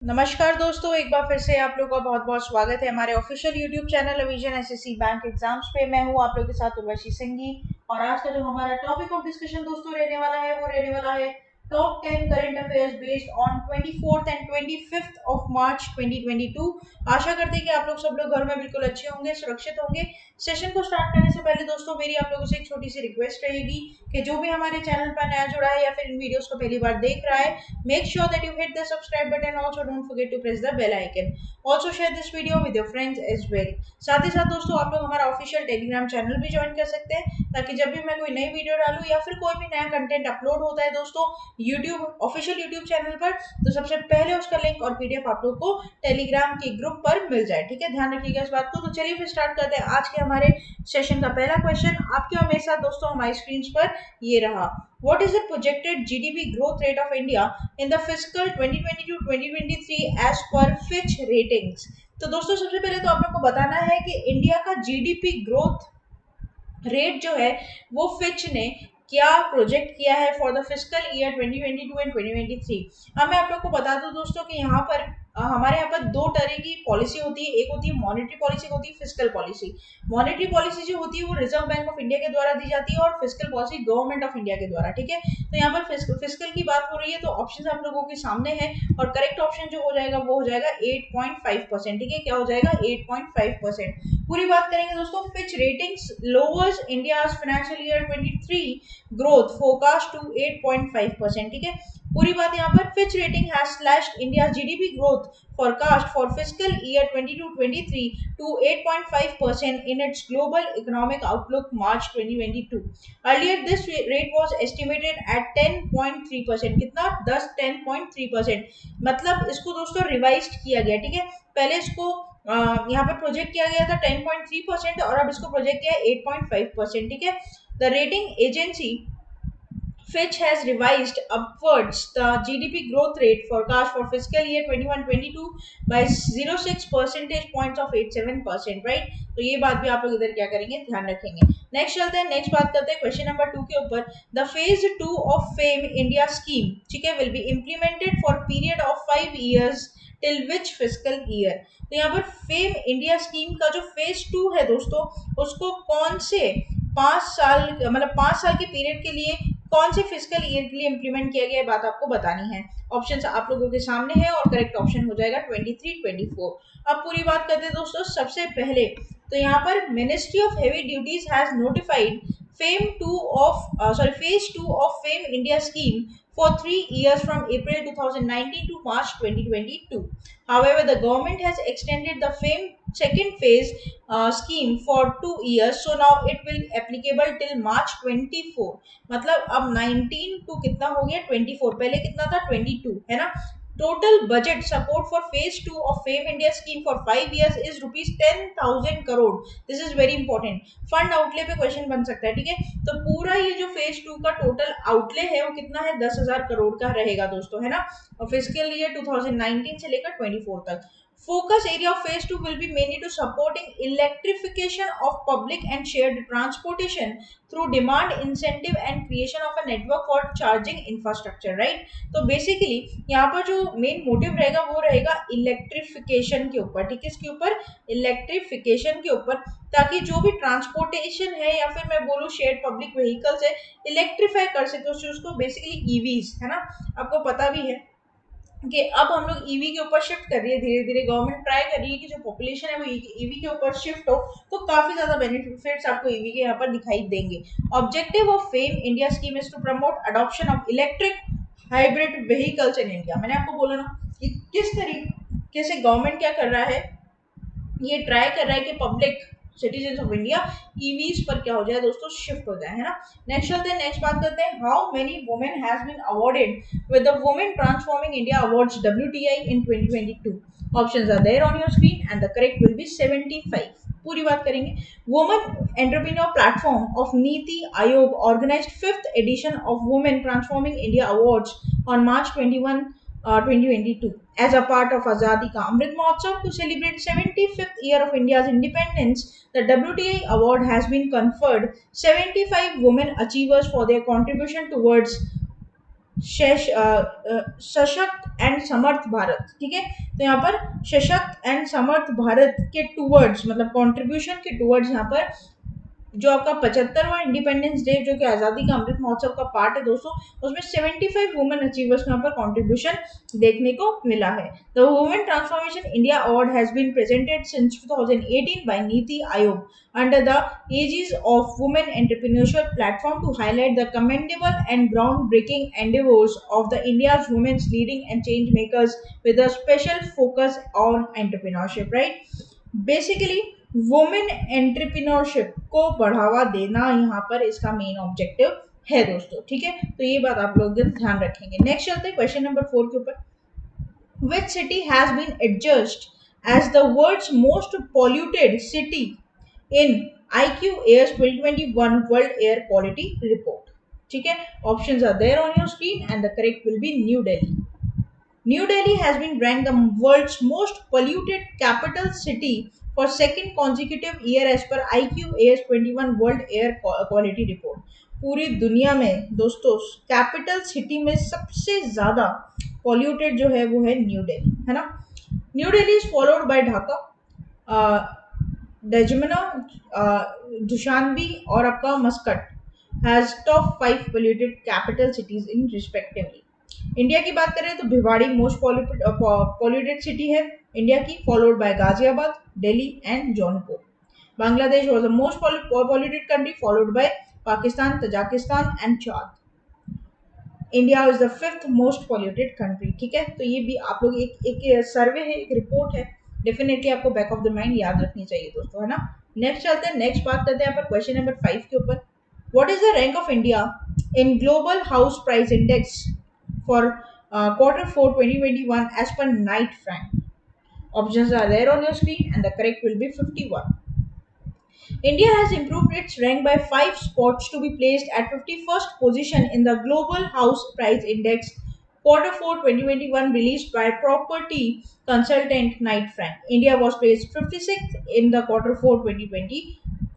नमस्कार दोस्तों, एक बार फिर से आप लोगों का बहुत बहुत स्वागत है हमारे official YouTube channel revision SSC bank exams पे। मैं हूं आप लोगों के साथ उर्वशी सिंघी। और आज का जो हमारा टॉपिक ऑफ डिस्कशन दोस्तों रहने वाला है वो रहने वाला है top 10 current affairs based on 24th and 25th of March 2022। आशा करते हैं कि आप लोग सब लोग घर में बिल्कुल अच्छे होंगे, सुरक्षित होंगे। सेशन को स्टार्ट करने से पहले दोस्तों मेरी आप लोगों से एक छोटी सी रिक्वेस्ट रहेगी कि जो भी हमारे चैनल पर नया जुड़ा है या फिर इन वीडियोस को पहली बार देख रहा है, make sure that you hit the subscribe button. Also don't forget to press the bell icon. Also share this video with your friends as well. साथ ही साथ दोस्तों आप लोग हमारा ऑफिशियल टेलीग्राम चैनल भी ज्वाइन कर सकते हैं, ताकि जब भी मैं कोई नई वीडियो डालूं या फिर कोई भी नया कंटेंट अपलोड होता है दोस्तों यूट्यूब ऑफिशियल यूट्यूब चैनल पर, तो सबसे पहले उसका लिंक और पीडीएफ आप लोग को टेलीग्राम के ग्रुप पर मिल जाए। ठीक है, ध्यान रखिएगा इस बात को। तो चलिए फिर स्टार्ट करते हैं आज के हमारे सेशन का पहला क्वेश्चन आपके और मेरे साथ दोस्तों हमारी स्क्रीन पर ये रहा। What is the projected GDP growth rate of India in the fiscal 2022-2023 as per Fitch ratings? तो दोस्तों सबसे पहले तो आप लोग को बताना है कि इंडिया का जीडीपी ग्रोथ रेट जो है वो फिच ने क्या प्रोजेक्ट किया है for the physical year 2022 and 2023। मैं आप लोग को बता दूं दोस्तों कि यहाँ पर हमारे यहाँ पर दो तरह की पॉलिसी होती है। एक होती है मॉनेटरी पॉलिसी, होती है फिजिकल पॉलिसी। मॉनेटरी पॉलिसी जो होती है वो रिजर्व बैंक ऑफ इंडिया के द्वारा दी जाती है और physical policy government of India के द्वारा। ठीक है, तो यहाँ पर फिजिकल की बात हो रही है तो ऑप्शन आप लोगों के सामने है और करेक्ट ऑप्शन जो हो जाएगा वो हो जाएगा 8.5%। ठीक है, क्या हो जाएगा 8.5%। पूरी बात करेंगे दोस्तों, Fitch ratings lowers India's financial year 23 growth forecast to 8.5%। ठीक है, पूरी बात यहाँ पर Fitch rating has slashed India GDP growth forecast for fiscal year 22-23 to 8.5% in its global economic outlook March 2022. Earlier this rate was estimated at 10.3%। कितना 10.3%। मतलब इसको दोस्तों रिवाइज्ड किया गया। ठीक है, पहले इसको यहाँ पर प्रोजेक्ट किया गया था 10.3% और अब इसको प्रोजेक्ट किया है 8.5%। ठीक है, the rating agency Fitch has revised upwards the GDP growth rate forecast for fiscal year 21-22 by 0.6 percentage points of 87%। Right, तो ये बात भी आप लोग इधर क्या करेंगे, ध्यान रखेंगे। नेक्स्ट चलते हैं, नेक्स्ट बात करते हैं क्वेश्चन नंबर 2 के ऊपर। The phase 2 of FAME India scheme, ठीक है, will be implemented for period of 5 years till which physical year. तो यहाँ पर फेम इंडिया स्कीम का जो फेज 2 है दोस्तों, उसको कौन से 5 साल मतलब 5 साल के पीरियड के लिए कौन से फिजिकल ईयर के लिए इंप्लीमेंट किया गया, बात आपको बतानी है। ऑप्शंस आप लोगों के सामने है और करेक्ट ऑप्शन हो जाएगा 23-24। अब पूरी बात करते हैं दोस्तों, सबसे पहले तो यहाँ पर ministry of heavy duties has notified phase 2 of FAME India scheme for 3 years from April 2019 to March 2022. However, the government has extended the FAME second phase scheme for 2 years, so now it will applicable till March 24। मतलब अब 19 to कितना हो गया 24, पहले कितना था 22 है ना। Total budget support for phase 2 of FAME India scheme for 5 years is rupees 10,000 crore. This is very important, fund outlay पे क्वेश्चन बन सकता है। ठीक है, तो पूरा ये जो फेज 2 का टोटल आउटले है वो कितना है 10,000 करोड़ का रहेगा दोस्तों, है ना। और फिजिकल ईयर 2019 से लेकर 24 तक। Focus area of phase 2 will be mainly to supporting electrification of public and shared transportation through demand incentive and creation of a network for charging infrastructure। right, तो बेसिकली यहाँ पर जो मेन मोटिव रहेगा वो रहेगा इलेक्ट्रिफिकेशन के ऊपर। ठीक है, इसके ऊपर इलेक्ट्रिफिकेशन के ऊपर, ताकि जो भी ट्रांसपोर्टेशन है या फिर मैं बोलूँ शेयर्ड पब्लिक व्हीकल्स है इलेक्ट्रीफाई कर सके उसको, बेसिकली ईवीज है ना। आपको पता भी है कि अब हम लोग ईवी के ऊपर शिफ्ट कर रही है, धीरे धीरे गवर्नमेंट ट्राई कर रही है कि जो पॉपुलेशन है वो ईवी के ऊपर शिफ्ट हो, तो काफी ज्यादा बेनिफिट्स आपको ईवी के यहाँ पर दिखाई देंगे। Objective of FAME India scheme is to promote adoption of electric hybrid vehicles in India. मैंने आपको बोला ना कि किस तरीके से गवर्नमेंट क्या कर रहा है, ये ट्राई कर रहा है कि public citizen of India EVs पर क्या हो जाए दोस्तों, शिफ्ट हो जाए, है ना। नेक्स्ट चलते हैं, नेक्स्ट बात करते हैं, how many women has been awarded with the women transforming India awards WTI in 2022। Options are there on your screen and the correct will be 75। पूरी बात करेंगे। Women entrepreneur platform of NITI Aayog organised 5th edition of women transforming India awards on March 21 2022 as a part of Azadi Ka Amrit Mahotsav to celebrate 75th year of India's independence. The WTI award has been conferred 75 women achievers for their contribution towards सशक्त and समर्थ भारत, ठीक है। तो यहाँ पर सशक्त and समर्थ भारत के towards, मतलब contribution के टूवर्ड्स, यहाँ पर जो आपका 75वां इंडिपेंडेंस डे, जो कि आजादी का अमृत महोत्सव का पार्ट है दोस्तों, उसमें 75 वुमेन अचीवर्स को यहाँ पर कंट्रीब्यूशन देखने को मिला है। The women transformation India award has been presented since 2018 by NITI Aayog under the aegis of women entrepreneurship platform to highlight the commendable and groundbreaking endeavors of the India's women's leading and change makers with a special focus on entrepreneurship, right? Basically women entrepreneurship को बढ़ावा देना यहाँ पर इसका main objective है दोस्तों, ठीक है। तो ये बात आप लोग ध्यान रखेंगे। नेक्स्ट चलते हैं क्वेश्चन नंबर 4 के ऊपर। Which city has been adjudged as the world's most polluted city in IQAS 2021 world air quality report, ठीक है। Options are there on your screen and the correct will be new Delhi. New Delhi has been ranked the world's most polluted capital city for second consecutive year as per IQAS 21 World Air Quality Report। पूरी दुनिया में दोस्तों capital city में सबसे ज्यादा polluted जो है वो है न्यू दिल्ली, है ना। New Delhi is followed by Dhaka, N'Djamena, Dushanbe और आपका Muscat has top 5 polluted capital cities in respectively। India की बात करें तो भिवाड़ी मोस्ट पॉल्यूटेड सिटी है इंडिया की, followed by Ghaziabad, Delhi and Jaunpur. Bangladesh was the most polluted country, followed by Pakistan, Tajikistan and Chad. India is the 5th most polluted country, ठीक है। तो ये भी आप लोग एक सर्वे है, एक रिपोर्ट है, डेफिनेटली आपको बैक ऑफ द माइंड याद रखनी चाहिए दोस्तों, है ना। नेक्स्ट चलते हैं, नेक्स्ट बात करते हैं यहाँ पर क्वेश्चन नंबर 5 के ऊपर। What is the rank of India in global house price index for Q4 2021 as per Knight Frank? Options are there on your screen and the correct will be 51. India has improved its rank by 5 spots to be placed at 51st position in the Global House Price Index Q4 2021 released by property consultant Knight Frank। India was placed 56th in the Q4 2020,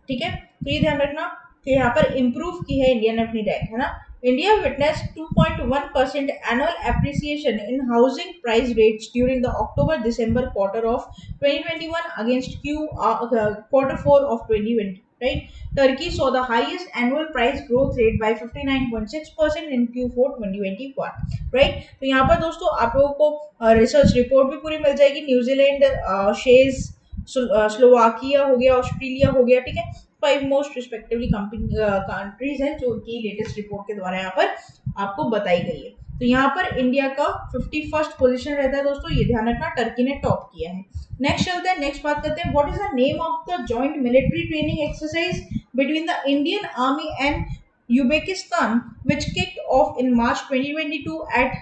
ठीक है। तो ये ध्यान रखना कि यहाँ पर improve की है इंडिया ने अपनी रैंक, है ना। India witnessed 2.1% annual appreciation in housing price rates during the October-December quarter of 2021 against Q4 of 2020. Right? Turkey saw the highest annual price growth rate by 59.6% in Q4 2021. Right? तो यहाँ पर दोस्तों आप लोगों को रिसर्च रिपोर्ट भी पूरी मिल जाएगी। न्यूजीलैंड, शेज, स्लोवाकिया हो गया, ऑस्ट्रेलिया हो गया, ठीक है। 5 मोस्ट रिस्पेक्टिवली कंट्रीज हैं जो कि लेटेस्ट रिपोर्ट के द्वारा यहाँ पर आपको बताई गई है। तो यहाँ पर इंडिया का 51st पोजीशन रहता है दोस्तों, ये ध्यान रखना, टर्की ने टॉप किया है। नेक्स्ट चलते हैं, नेक्स्ट बात करते हैं। What is the name of the joint military training exercise between the Indian army and Uzbekistan which kicked off in March 2022 at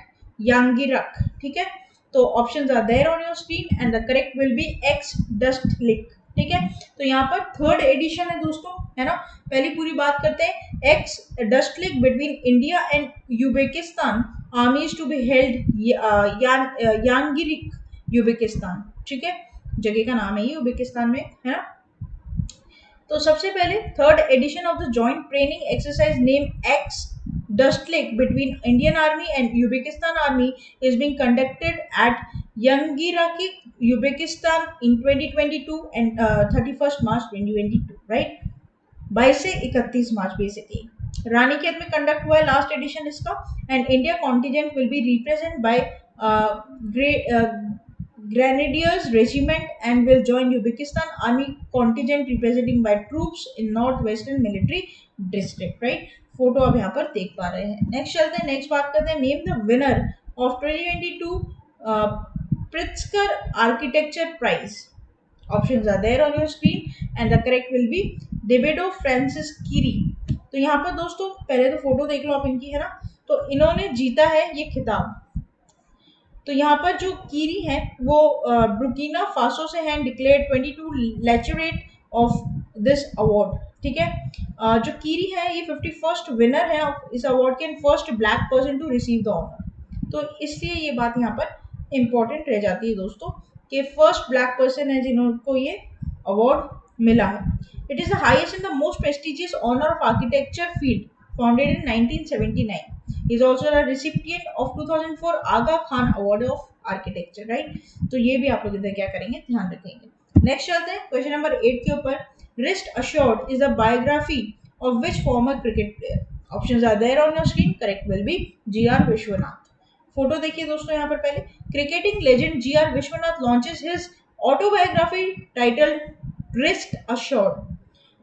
Yangiarik, ठीक है। तो options are there on your screen and the correct will be ex Dustlik, ठीक है। तो यहाँ पर 3rd addition है दोस्तों, है ना। पहली पूरी बात करते हैं। Ex Dustlik between India and Uzbekistan armies to be held Yangiarik Uzbekistan, ठीक है। जगह का नाम है ये यूबेकिस्तान में, है ना। तो सबसे पहले 3rd edition of the joint training exercise name ex Dust Lake between Indian Army and Uzbekistan Army is being conducted at Yangiraki, Uzbekistan in 2022 and 31st March 2022, right? 22 से 31 मार्च बेसिकली रानीखेत में कंडक्ट हुआ है लास्ट एडिशन इसका। And India contingent will be represent by Grenadiers Regiment and will join Uzbekistan Army contingent representing by troops in Northwestern Military District, right? Photo आप यहाँ पर देख पा रहे हैं। नेक्स्ट चलते हैं, नेक्स्ट बात करते हैं। Name the winner of 2022 Pritzker architecture prize. Options are there on your screen and the correct will be डेविडो फ्रांसिस कीरी। तो यहाँ पर दोस्तों पहले तो फोटो देख लो आप इनकी, है ना। तो इन्होंने जीता है ये खिताब। तो यहाँ पर जो कीरी है वो बुर्किना फासो से हैं, डिक्लेयर्ड 22 लेचुरेट ऑफ दिस अवार्ड, ठीक है। जो कीरी है ये 51st विनर है इस अवार्ड के, first black person to receive the honour. तो इसलिए ये बात यहाँ पर इम्पोर्टेंट रह जाती है दोस्तों कि फर्स्ट ब्लैक पर्सन है जिनको ये अवार्ड मिला है। It is the highest and the most prestigious honour of architecture field founded in 1979। He is also a recipient of 2004 Aga Khan Award of Architecture, right? तो ये भी आप लोग इधर क्या करेंगे, ध्यान रखेंगे। नेक्स्ट चलते हैं क्वेश्चन नंबर 8 के ऊपर। Rest assured is a biography of which former cricket player? Options are there on your screen. Correct will be G.R. Vishwanath. Photo देखिए दोस्तों यहाँ पर पहले। Cricketing legend G R Vishwanath launches his autobiography titled Rest Assured.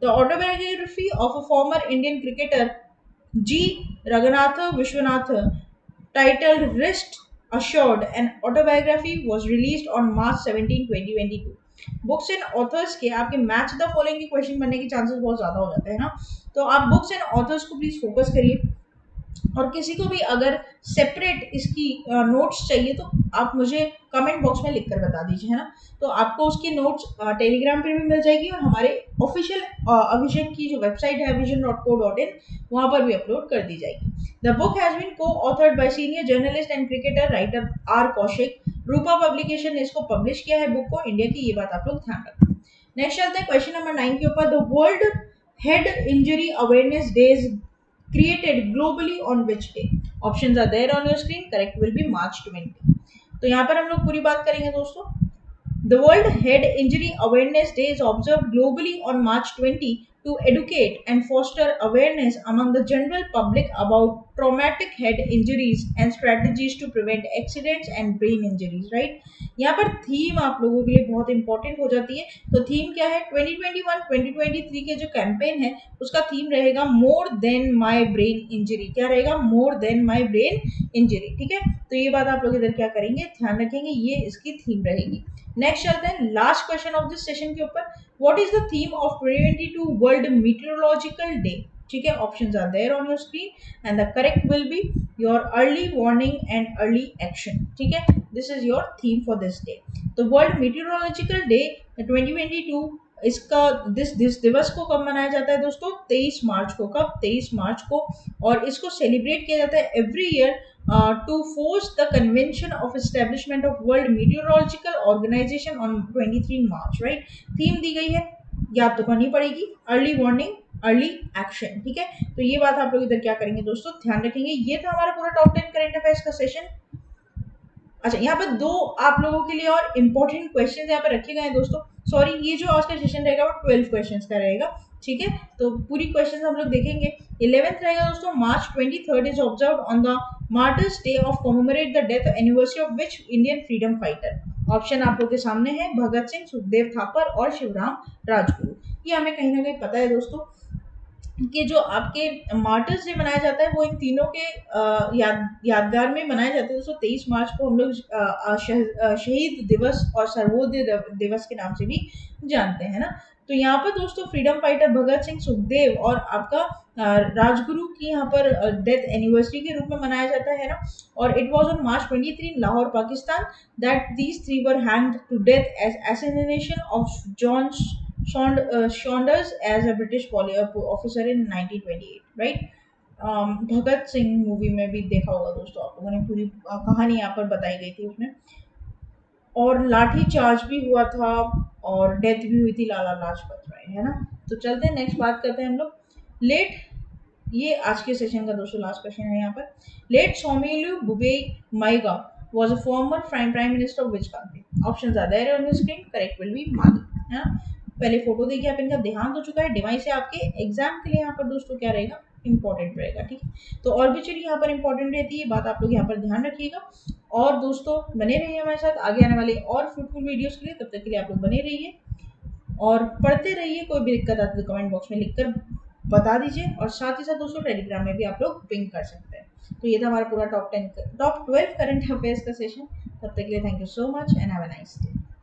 The autobiography of a former Indian cricketer G. Raghunatha Vishwanatha, titled Rest Assured, an autobiography was released on March 17, 2022. Books and authors के आपके match the following के question बनने के chances बहुत ज़्यादा हो जाते हैं ना, तो आप बुक्स एंड ऑथर्स को प्लीज़ फोकस करिए। और किसी को भी अगर सेपरेट इसकी नोट्स चाहिए तो आप मुझे कमेंट बॉक्स में लिखकर बता दीजिए, है ना। तो आपको उसकी नोट्स टेलीग्राम पे भी मिल जाएगी और हमारे ऑफिशियल अभिषेक की जो वेबसाइट है vision.co.in वहाँ पर भी अपलोड कर दी जाएगी। The book has been coauthored by senior journalist and cricketer writer R Kaushik. Rupa publication ने इसको पब्लिश किया है बुक को, इंडिया की, ये बात आप लोग ध्यान रखना। नेक्स्ट चलते हैं क्वेश्चन नंबर 9 के ऊपर। The world head injury awareness days created globally on which day? Options are there on your screen. Correct will be March 20. तो यहाँ पर हम लोग पूरी बात करेंगे दोस्तों। The World Head Injury Awareness Day is observed globally on March 20 to educate and foster awareness among the general public about traumatic head injuries and strategies to prevent accidents and brain injuries, right? यहाँ पर theme आप लोगों के लिए बहुत important हो जाती है। तो थीम क्या है, 2021-2023 के जो कैंपेन है उसका थीम रहेगा more than my brain injury. क्या रहेगा, more than my brain injury, ठीक है। तो ये बात आप लोग इधर क्या करेंगे, ध्यान रखेंगे, ये इसकी थीम रहेगी। नेक्स्ट चलते हैं last question of this session के ऊपर। What is the theme of 2022 world meteorological day? ठीक है, options are there on your screen and the correct will be your early warning and early action. ठीक है, this is your theme for this day. तो world meteorological day 2022 इसका this दिवस को कब मनाया जाता है दोस्तों, 23 मार्च को। कब, 23 मार्च को। और इसको सेलिब्रेट किया जाता है every year to force the convention of establishment of world meteorological organization on 23 March, right. Theme दी गई है, याद तो करनी पड़ेगी, अर्ली वार्निंग अर्ली एक्शन। ठीक है, तो ये बात आप लोग इधर क्या करेंगे दोस्तों, ध्यान रखेंगे। ये था हमारा पूरा टॉप 10 करंट अफेयर्स का सेशन। अच्छा, यहाँ पर दो आप लोगों के लिए और इम्पोर्टेंट क्वेश्चन यहाँ पर रखे गए हैं दोस्तों। सॉरी, ये जो आज का सेशन रहेगा वो 12 क्वेश्चंस का रहेगा। ठीक है, तो पूरी क्वेश्चंस हम लोग देखेंगे। 11th रहेगा दोस्तों, मार्च 23 is observed on the martyrs day of commemorate the death anniversary of which Indian freedom fighter. Option आप लोग के सामने है, भगत सिंह, सुखदेव थापर और शिवराम राजगुरु। ये हमें कहीं ना कहीं पता है दोस्तों कि जो आपके मार्टर्स डे मनाया जाता है वो इन तीनों के यादगार में मनाया जाता है दोस्तों। 23 मार्च को हम लोग शहीद दिवस और सर्वोदय दिवस के नाम से भी जानते हैं ना। तो यहाँ पर दोस्तों फ्रीडम फाइटर भगत सिंह, सुखदेव और आपका राजगुरु की यहाँ पर डेथ एनिवर्सरी के रूप में मनाया जाता है ना। और it was on March 23 in Lahore Pakistan that these three were hanged to death as assassination of John Saunders as a British officer in 1928, right? Bhagat Singh movie में भी देखा होगा दोस्तों आप लोगों ने, पूरी कहानी यहाँ पर बताई गई थी उसमें। और लाठी चार्ज भी हुआ था और डेथ भी हुई थी लाला लाजपत राय, है ना। तो चलते हैं नेक्स्ट बात करते हैं हम लोग। लेट, ये आज के सेशन का दोस्तों लास्ट क्वेश्चन है यहाँ पर। Late Soumeylou Boubeye Maiga was a former prime minister of which country? Options are there on the screen. Correct will be Mali, है ना। पहले फोटो देखिए, आप इनका देहांत हो चुका है। डिवाइस से आपके एग्जाम के लिए यहाँ पर दोस्तों क्या रहेगा, इंपॉर्टेंट रहेगा। ठीक है, तो ऑर्बिचुअली यहाँ पर इंपॉर्टेंट रहती है, बात आप लोग यहाँ पर ध्यान रखिएगा। और दोस्तों बने रहिए हमारे साथ आगे आने वाले और फ्रूटफुल वीडियोस के लिए। तब तक के लिए आप लोग बने रहिए और पढ़ते रहिए। कोई भी दिक्कत आती है तो कमेंट बॉक्स में लिखकर बता दीजिए। और साथ ही साथ दोस्तों टेलीग्राम में भी आप लोग पिंग कर सकते हैं। तो ये था हमारा पूरा टॉप 12 करंट अफेयर्स का सेशन। तब तक के लिए thank you so much and have a nice day.